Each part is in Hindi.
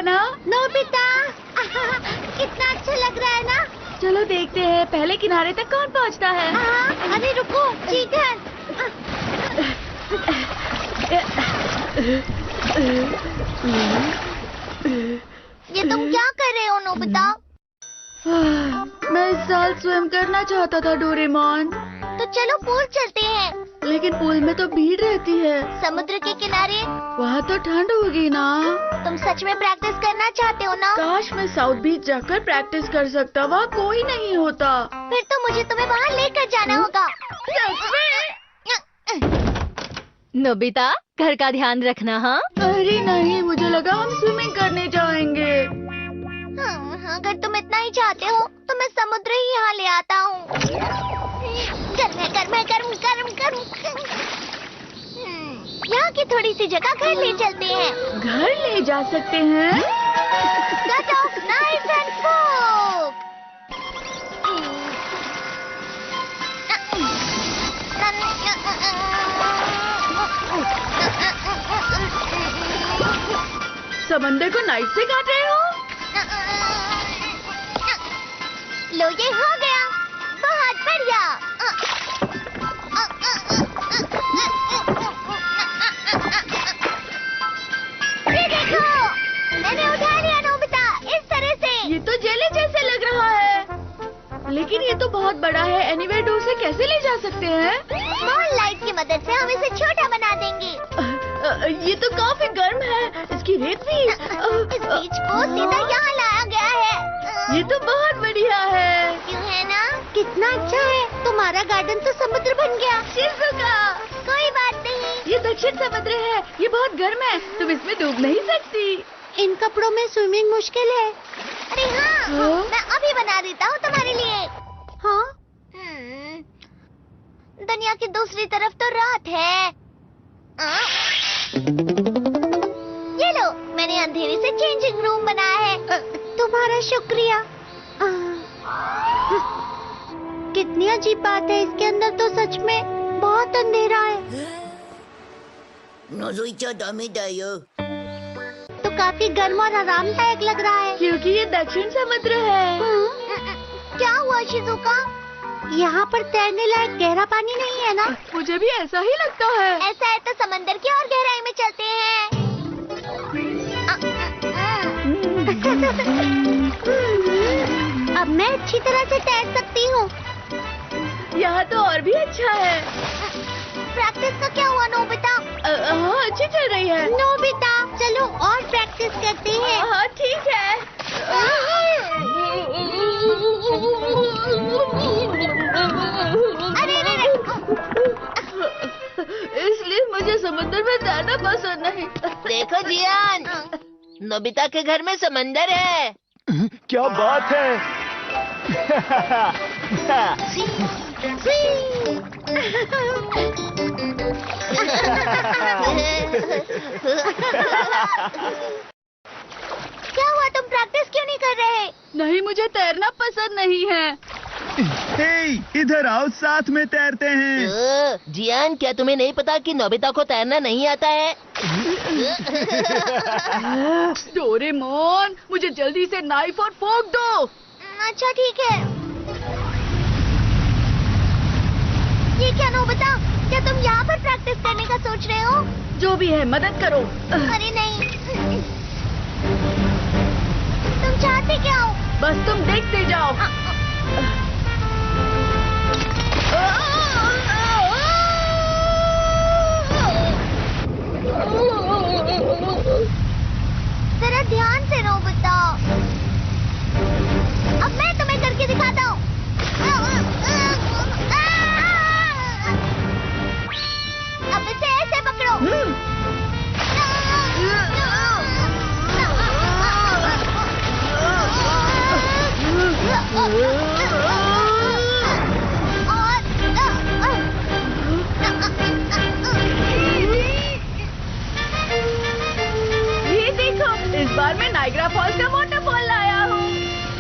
ना? नोबिता कितना अच्छा लग रहा है ना? चलो देखते हैं पहले किनारे तक कौन पहुंचता है। अरे रुको, चीटर। ये तुम क्या कर रहे हो नोबिता? मैं इस साल स्विम करना चाहता था डोरेमोन, तो चलो पूल चलते हैं। लेकिन पूल में तो भीड़ रहती है। समुद्र के किनारे वहाँ तो ठंड होगी ना। तुम सच में प्रैक्टिस करना चाहते हो ना? काश मैं साउथ बीच जाकर प्रैक्टिस कर सकता, वहाँ कोई नहीं होता। फिर तो मुझे तुम्हें वहाँ लेकर जाना होगा। नोबिता, घर का ध्यान रखना। हाँ, अरे नहीं, मुझे लगा हम स्विमिंग करने जाएंगे। अगर तुम इतना ही चाहते हो तो मैं समुद्र ही यहाँ ले आता हूँ। गर्म है, गर्म है, गर्म गर्म गर्म। यहाँ की थोड़ी सी जगह घर ले चलते हैं। घर ले जा सकते हैं? Cut off knives and fork. समंदर को नाइफ से काट रहे हो? लो, ये हो गया। बहुत बढ़िया। ये देखो, मैंने उठा लिया नोबिता, इस तरह से। ये तो जेली जैसे लग रहा है। लेकिन ये तो बहुत बड़ा है, एनीवेयर डोर से कैसे ले जा सकते हैं? स्मॉल लाइट की मदद से हम इसे छोटा बना देंगे। ये तो काफी गर्म है, इसकी रेत भी। इस बीज को सीधा यहाँ लाया गया है। ये तो बहुत बढ़िया है। क्यों है ना? कितना अच्छा है। तुम्हारा गार्डन तो समुद्र बन गया। शिज़ुका, कोई बात नहीं। ये दक्षिण समुद्र है, ये बहुत गर्म है, तुम इसमें डूब नहीं सकती। इन कपड़ों में स्विमिंग मुश्किल है। अरे हाँ, मैं अभी बना देता हूँ तुम्हारे लिए। हाँ? दुनिया की दूसरी तरफ तो रात है। ये लो, मैंने अंधेरे से चेंजिंग रूम बनाया है। तुम्हारा शुक्रिया। कितनी अजीब बात है, इसके अंदर तो सच में बहुत अंधेरा है। तो काफी गर्म और आरामदायक लग रहा है। क्योंकि ये दक्षिण समुद्र है। क्या हुआ शिज़ुका? यहाँ पर तैरने लायक गहरा पानी नहीं है ना? मुझे भी ऐसा ही लगता है। ऐसा है तो समंदर की और गहराई में चलते हैं। अब मैं अच्छी तरह से तैर सकती हूँ। यहाँ तो और भी अच्छा है। प्रैक्टिस का क्या हुआ नोबिता? हाँ, अच्छी चल रही है। नोबिता, चलो और प्रैक्टिस करते हैं। हाँ ठीक है। अरे इसलिए मुझे समुद्र में तैरना पसंद नहीं। देखो जियान, नोबिता के घर में समंदर है। क्या बात है? क्या हुआ, तुम प्रैक्टिस क्यों नहीं कर रहे? नहीं, मुझे तैरना पसंद नहीं है। हे, इधर आओ, साथ में तैरते हैं। जियान, क्या तुम्हें नहीं पता कि नोबिता को तैरना नहीं आता है? डोरेमोन, मुझे जल्दी से नाइफ और फोर्क दो। अच्छा ठीक है। ये क्या नोबिता, क्या तुम यहाँ पर प्रैक्टिस करने का सोच रहे हो? जो भी है, मदद करो। अरे नहीं। तुम चाहते क्या हो? बस तुम देखते जाओ। जरा ध्यान से नोबिता। अब मैं तुम्हें करके दिखाता हूँ। अब इसे ऐसे पकड़ो। ये देखो, इस बार मैं नाइग्रा फॉल्स का वाटरफॉल लाया हूँ।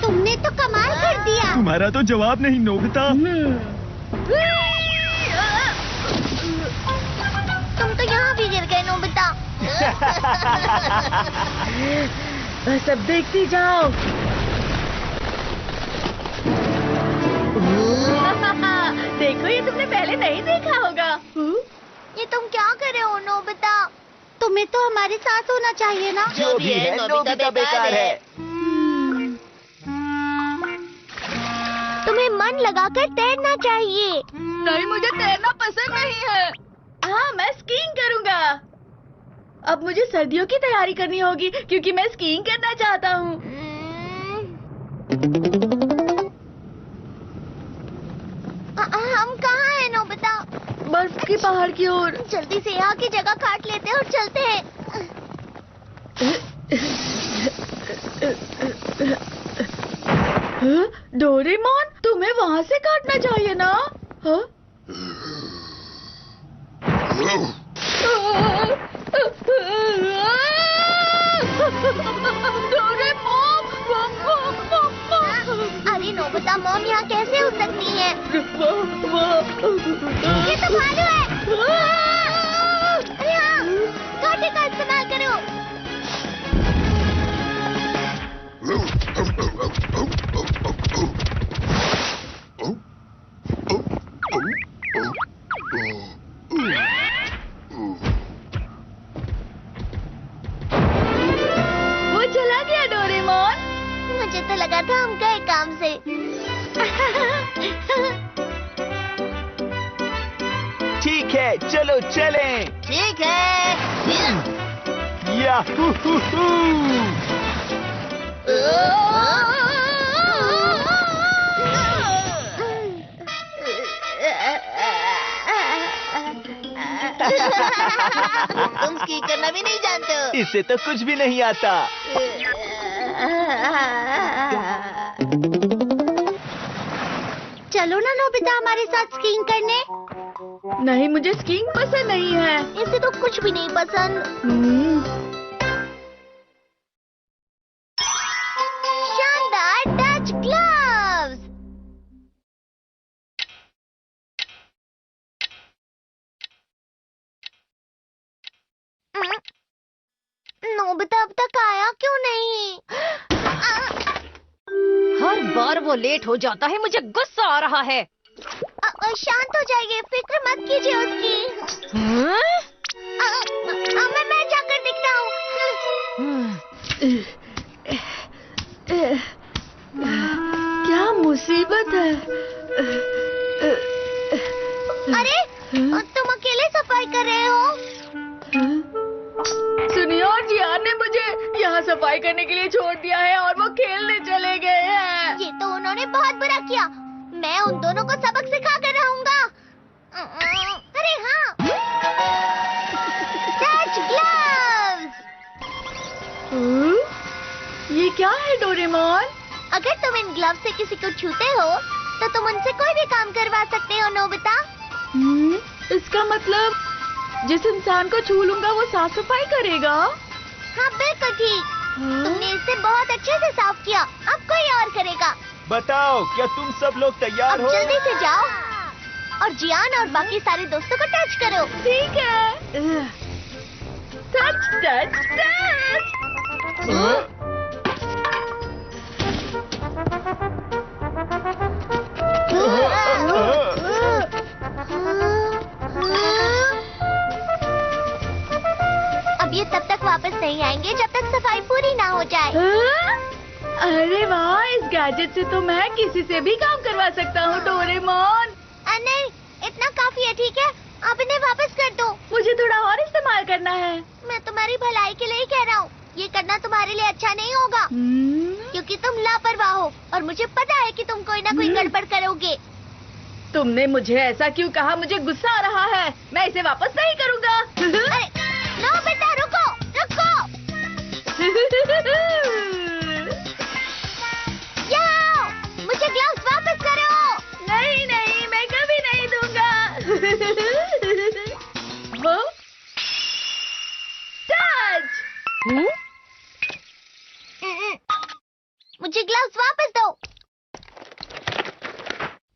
तुमने तो कमाल कर दिया। तुम्हारा तो जवाब नहीं नोबिता। तुम तो यहाँ भी गिर गए नोबिता। बस अब देखती जाओ। देखो, ये तुमने पहले नहीं देखा होगा। ये तुम क्या कर रहे हो नोबिता? तुम्हें तो हमारे साथ होना चाहिए ना। जो भी है नोबिता बेकार है। तुम्हें मन लगाकर तैरना चाहिए। नहीं, मुझे तैरना पसंद नहीं है। हाँ, मैं स्कीइंग करूँगा। अब मुझे सर्दियों की तैयारी करनी होगी क्योंकि मैं स्कीइंग करना चाहता हूँ। हम कहाँ हैं नोबिता? बर्फ की पहाड़ की ओर। जल्दी से यहाँ की जगह काट लेते हैं और चलते हैं। डोरेमोन, तुम्हें वहाँ से काटना चाहिए ना? हाँ? अरे नोबिता, मॉम यहाँ कैसे हो सकती है? ये तो भालू है। अरे हाँ, कांटे का इस्तेमाल करो। वो चला गया डोरेमोन। मुझे तो लगा था हम गए काम से। ठीक है, चलो चलें। ठीक है। याहू। तुम स्की करना भी नहीं जानते हो। इसे तो कुछ भी नहीं आता। चलो ना नोबिता हमारे साथ स्कीइंग करने। नहीं, मुझे स्कीइंग पसंद नहीं है। इसे तो कुछ भी नहीं पसंद। शानदार टच ग्लव्स। नोबिता अब तक आया क्यों नहीं? हर बार वो लेट हो जाता है, मुझे गुस्सा आ रहा है। शांत हो जाइए, फिक्र मत कीजिए उसकी। हाँ? मैं जाकर दिखता हूँ। क्या मुसीबत है। अरे तुम अकेले सफाई कर रहे हो? सुनिए, और जियान ने मुझे यहाँ सफाई करने के लिए छोड़ दिया है और वो खेलने चले गए हैं। ये तो उन्होंने बहुत बुरा किया। मैं उन दोनों को सबक सिखा कर रहूंगा। अरे हाँ, टच ग्लव्स। ये क्या है डोरेमोन? अगर तुम इन ग्लव से किसी को छूते हो तो तुम उनसे कोई भी काम करवा सकते हो नोबिता। इसका मतलब जिस इंसान को छू लूंगा वो साफ सफाई करेगा? हाँ बिल्कुल ठीक। तुमने इसे बहुत अच्छे से साफ किया। अब कोई और करेगा। बताओ, क्या तुम सब लोग तैयार अब हो? जल्दी से जाओ और जियान और बाकी सारे दोस्तों को टच करो। ठीक है। Touch touch touch. अब ये तब तक वापस नहीं आएंगे जब तक सफाई पूरी ना हो जाए। अरे वाह, इस गैजेट से तो मैं किसी से भी काम करवा सकता हूँ डोरेमोन। नहीं, इतना काफी है। ठीक है, अब इन्हें वापस कर दो। मुझे थोड़ा और इस्तेमाल करना है। मैं तुम्हारी भलाई के लिए ही कह रहा हूँ। ये करना तुम्हारे लिए अच्छा नहीं होगा क्योंकि तुम लापरवाह हो और मुझे पता है कि तुम कोई ना कोई गड़बड़ करोगे। तुमने मुझे ऐसा क्यों कहा? मुझे गुस्सा आ रहा है। मैं इसे वापस नहीं करूँगा। अरे नो बेटा, रुको रुको। जाओ, मुझे ग्लव्स वापस करो। नहीं नहीं, मैं कभी नहीं दूंगा। टच। मुझे ग्लव्स वापस दो।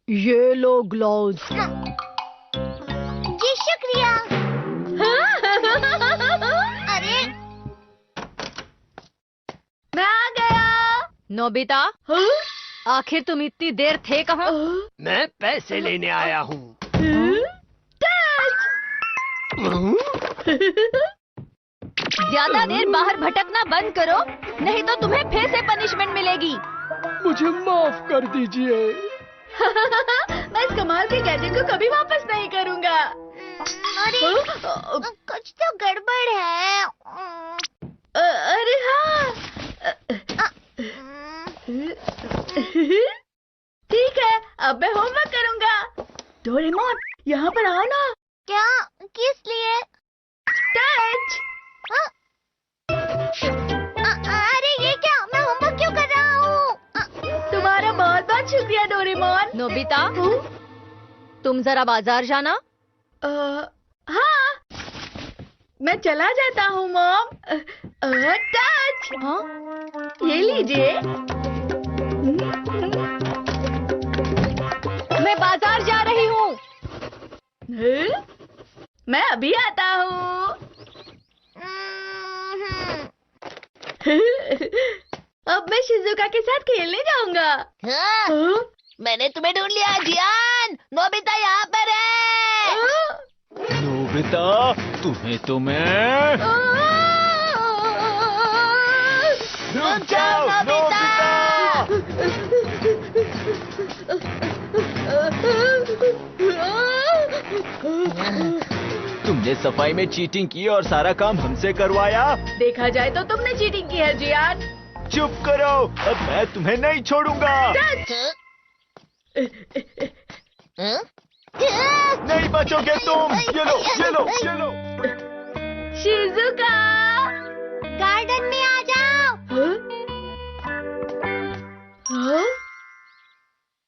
ये लो ग्लव्स। जी शुक्रिया। अरे मैं नोबिता, हाँ? आखिर तुम इतनी देर थे कहाँ? मैं पैसे लेने आया हूँ। ज्यादा देर बाहर भटकना बंद करो, नहीं तो तुम्हें फिर से पनिशमेंट मिलेगी। मुझे माफ कर दीजिए। मैं इस कमाल के गैजेट को कभी वापस नहीं करूँगा। अरे कुछ तो गड़बड़ है। अरे हाँ, ठीक है, अब मैं होमवर्क करूँगा। डोरेमोन, यहाँ पर आओ ना। क्या? किस लिए? टच। अरे ये क्या? मैं होमवर्क क्यों कर रहा हूँ? तुम्हारा बहुत बहुत शुक्रिया डोरेमोन। नोबिता, तुम जरा बाजार जाना। हाँ, मैं चला जाता हूँ मॉम। टच। हाँ? ये लीजिए। मैं बाजार जा रही हूँ। मैं अभी आता हूँ। अब मैं शिजुका के साथ खेलने जाऊंगा। हाँ, मैंने तुम्हें ढूंढ लिया जियान। नोबिता यहाँ पर है। नोबिता, तुम्हें तो मैं रुक जाओ नोबिता। तुमने सफाई में चीटिंग की और सारा काम हमसे करवाया। देखा जाए तो तुमने चीटिंग की है जियान। चुप करो, अब मैं तुम्हें नहीं छोड़ूंगा। हाँ? नहीं बचोगे तुम। ये लो, ये लो, ये लो। शिजुका, गार्डन में आ जाओ।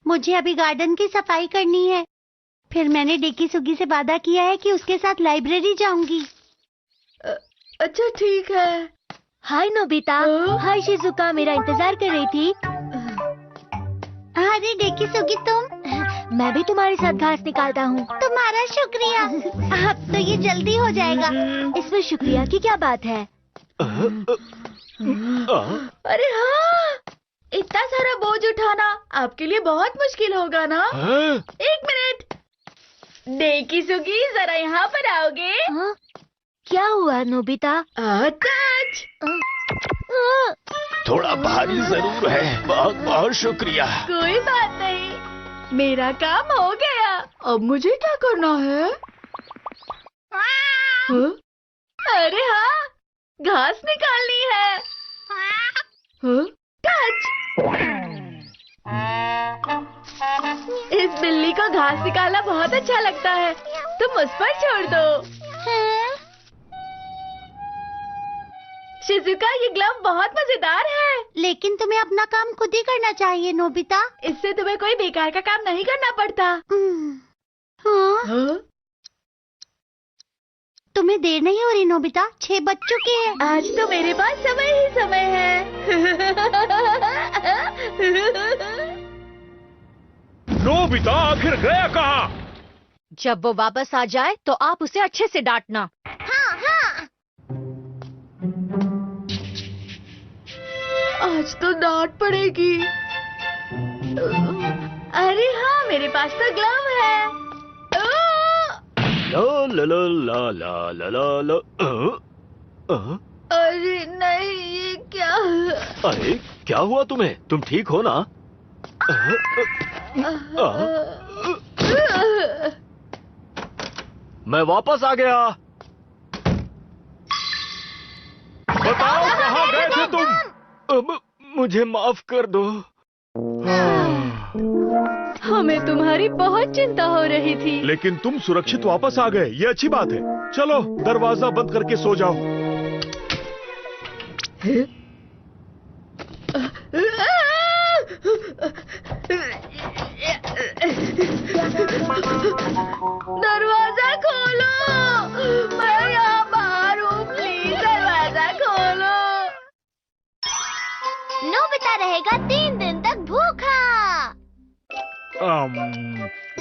मुझे अभी गार्डन की सफाई करनी है। फिर मैंने डेकी सुगी से वादा किया है कि उसके साथ लाइब्रेरी जाऊंगी। अच्छा ठीक है। हाय नोबिता। हाय शिजुका, मेरा इंतजार कर रही थी। अरे डेकी सुगी, तुम? मैं भी तुम्हारे साथ घास निकालता हूँ। तुम्हारा शुक्रिया। अब तो ये जल्दी हो जाएगा। इसमें शुक्रिया की क्या बात है? अरे हाँ, इतना सारा बोझ उठाना आपके लिए बहुत मुश्किल होगा ना? एक मिनट, डेकी सुगी, जरा यहाँ पर आओगे? हाँ? क्या हुआ नोबिता? टच। थोड़ा भारी जरूर है। बहुत बहुत शुक्रिया। कोई बात नहीं, मेरा काम हो गया। अब मुझे क्या करना है? हाँ? अरे हाँ, घास निकालनी है। हाँ? टच। इस बिल्ली को घास निकालना बहुत अच्छा लगता है। तुम उस पर छोड़ दो। शिजुका, ये ग्लव बहुत मजेदार है। लेकिन तुम्हें अपना काम खुद ही करना चाहिए नोबिता। इससे तुम्हें कोई बेकार का काम नहीं करना पड़ता। हाँ? हाँ? तुम्हें देर नहीं हो रही नोबिता? 6 बज चुके हैं। आज तो मेरे पास समय ही समय है। नोबिता आखिर गया कहाँ? जब वो वापस आ जाए तो आप उसे अच्छे से डांटना। हाँ हाँ। आज तो डांट पड़ेगी। अरे हाँ, मेरे पास तो ग्लव है। ला ला ला ला ला ला ला। अरे नहीं, ये क्या? अरे क्या हुआ तुम्हें? तुम ठीक हो ना? मैं वापस आ गया। बताओ कहाँ गए थे तुम? मुझे माफ कर दो। हमें तुम्हारी बहुत चिंता हो रही थी। लेकिन तुम सुरक्षित वापस आ गए, ये अच्छी बात है। चलो दरवाजा बंद करके सो जाओ। दरवाजा खोलो, मैं यहाँ बाहर हूँ, प्लीज दरवाजा खोलो। नोबिता रहेगा 3 दिन तक भूखा।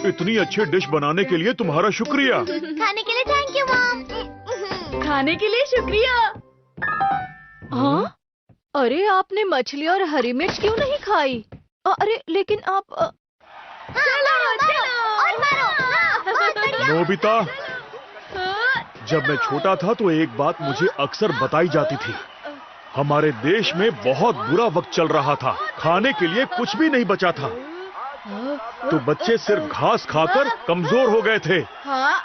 इतनी अच्छी डिश बनाने के लिए तुम्हारा शुक्रिया। खाने के लिए थैंक यू मॉम। खाने के लिए शुक्रिया। हाँ? अरे आपने मछली और हरी मिर्च क्यों नहीं खाई? अरे लेकिन आप चलो और मारो। हाँ, बहुत बढ़िया। नोबिता, जब मैं छोटा था तो एक बात मुझे अक्सर बताई जाती थी। हमारे देश में बहुत बुरा वक्त चल रहा था, खाने के लिए कुछ भी नहीं बचा था, तो बच्चे सिर्फ घास खाकर कमजोर हो गए थे। हाँ,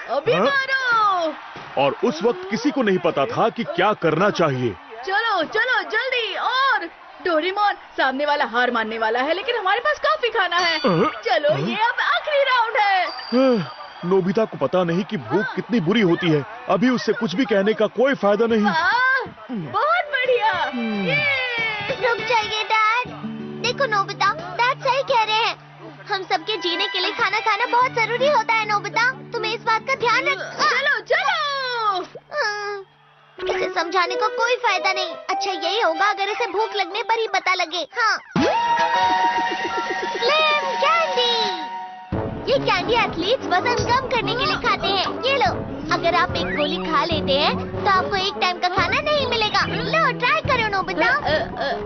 अभी हाँ? मारो। और उस वक्त किसी को नहीं पता था कि क्या करना चाहिए। चलो चलो जल्दी। और डोरेमोन, सामने वाला हार मानने वाला है, लेकिन हमारे पास काफी खाना है। चलो, ये अब आखिरी राउंड है। नोबिता को पता नहीं कि भूख कितनी बुरी होती है। अभी उससे कुछ भी कहने का कोई फायदा नहीं। वाह, बहुत बढ़िया। ये रुक जाइए डैड। देखो नोबिता, डैड सही कह रहे हैं। हम सबके जीने के लिए खाना खाना बहुत जरूरी होता है नोबिता। तुम्हें इस बात का ध्यान रख। चलो चलो। इसे समझाने का कोई फायदा नहीं। अच्छा यही होगा अगर इसे भूख लगने पर ही पता लगे। हाँ, स्लिम कैंडी। ये कैंडी एथलीट्स वजन कम करने के लिए खाते हैं। ये लो, अगर आप एक गोली खा लेते हैं तो आपको एक टाइम का खाना नहीं मिलेगा। लो, ट्राई करो नोबिता।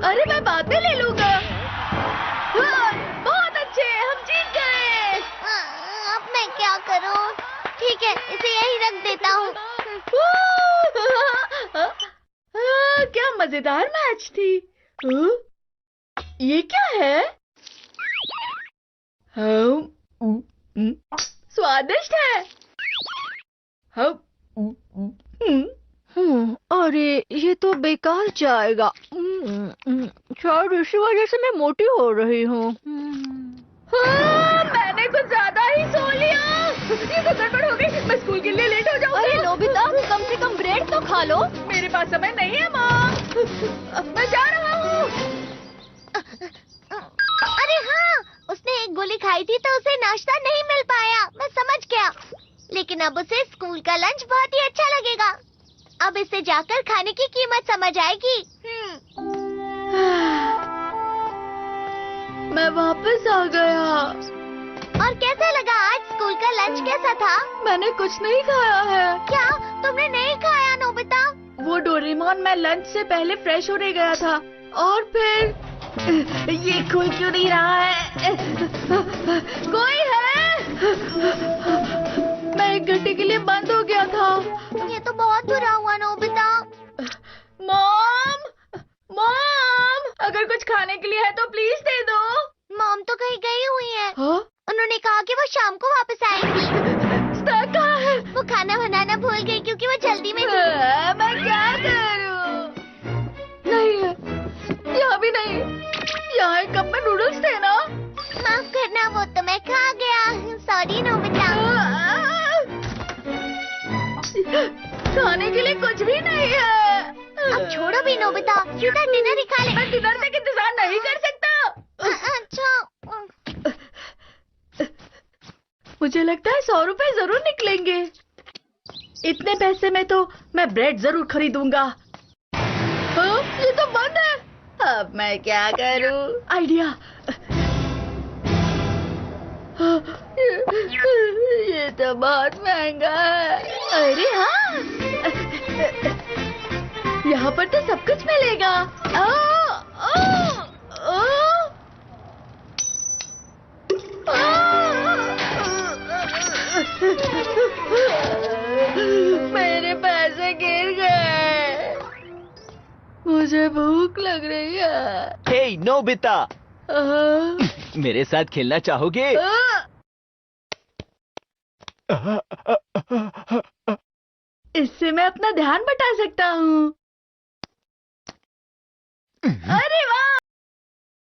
अरे मैं बाद में ले लूंगा। हाँ, बहुत अच्छे, हम जीत गए। अब मैं क्या करूं? ठीक है, इसे यही रख देता हूँ। क्या मजेदार मैच थी। ये क्या है? स्वादिष्ट है। अरे ये तो बेकार जाएगा। शायद इसी वजह से मैं मोटी हो रही हूँ। मैंने कुछ ज्यादा ही सो लिया। ये तो गड़बड़ हो गई। मैं स्कूल के लिए लेट हो जाऊंगी। अरे नोबिता, कम से कम ब्रेड तो खा लो। मेरे पास समय नहीं है माँ। मैं जा रहा हूँ। अरे हाँ, उसने एक गोली खाई थी तो उसे नाश्ता नहीं मिल पाया। मैं समझ गया, लेकिन अब उसे स्कूल का लंच बहुत ही अच्छा लगेगा। अब इसे जाकर खाने की कीमत समझ आएगी। मैं वापस आ गया। और कैसा लगा आज स्कूल का लंच? कैसा था? मैंने कुछ नहीं खाया है। क्या तुमने नहीं खाया नोबिता? वो डोरेमोन, मैं लंच से पहले फ्रेश होने गया था और फिर ये खुल क्यों नहीं रहा है? कोई है? मैं एक घंटे के लिए बंद हो गया था। ये तो बहुत बुरा हुआ नोबिता। मॉम, मॉम, अगर कुछ खाने के लिए है तो प्लीज दे दो। मॉम तो कहीं गई हुई है। हाँ? उन्होंने कहा कि वो शाम को वापस आएंगी। स्टार कहाँ है? वो खाना बनाना भूल गई क्योंकि वो जल्दी में थी। मैं क्या करूं? नहीं है, यहाँ भी नहीं। यहाँ एक कप में नूडल्स थे ना? माफ करना, वो तो मैं खा गया। Sorry Nobita. खाने के लिए कुछ भी नहीं है। अब छोड़ो भी नोबिता, सीधा डिनर ही खा ले। मैं डिनर तक इंतजार नहीं कर सकता। अच्छा, मुझे लगता है 100 रुपए जरूर निकलेंगे। इतने पैसे में तो मैं ब्रेड जरूर खरीदूंगा। हाँ, ये तो बंद है। अब मैं क्या करूं? आइडिया। ये तो बहुत महंगा है। अरे हाँ, यहाँ पर तो सब कुछ मिलेगा। मेरे पैसे गिर गए। मुझे भूख लग रही है। हे नोबिता, मेरे साथ खेलना चाहोगे? इससे मैं अपना ध्यान बटा सकता हूँ। अरे वाह,